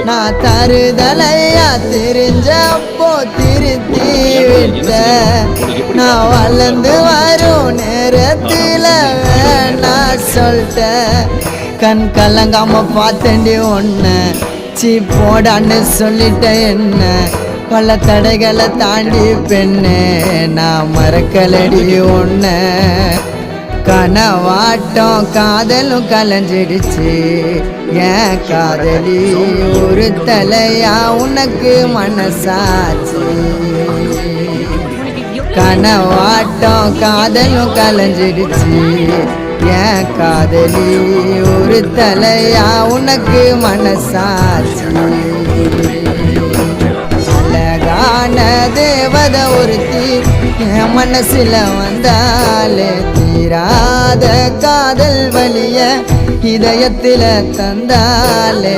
நான் தருதலையா தெரிஞ்சப்போ திருத்தி விட்ட நான் வளர்ந்து வரும் நேரத்தில் வேணா சொல்லிட்டேன் கண் கலங்காம பார்த்தேன்டி ஒன்று சீ போடான்னு சொல்லிட்டேன் என்ன பல தடைகளை தாண்டி பெண்ணே நான் மறக்கலடி ஒன்று கனவாட்டம் காதலும் கலைஞ்சிடுச்சு ஏன் காதலி ஒரு தலையா உனக்கு மனசாச்சு கனவாட்டம் காதலும் கலைஞ்சிடுச்சு ஏன் காதலி ஒரு தலையா உனக்கு மனசாச்சு அழகான தேவத ஒருத்தி என் மனசுல வந்தாலே தீராத காதல் வலிய இதயத்தில தந்தாலே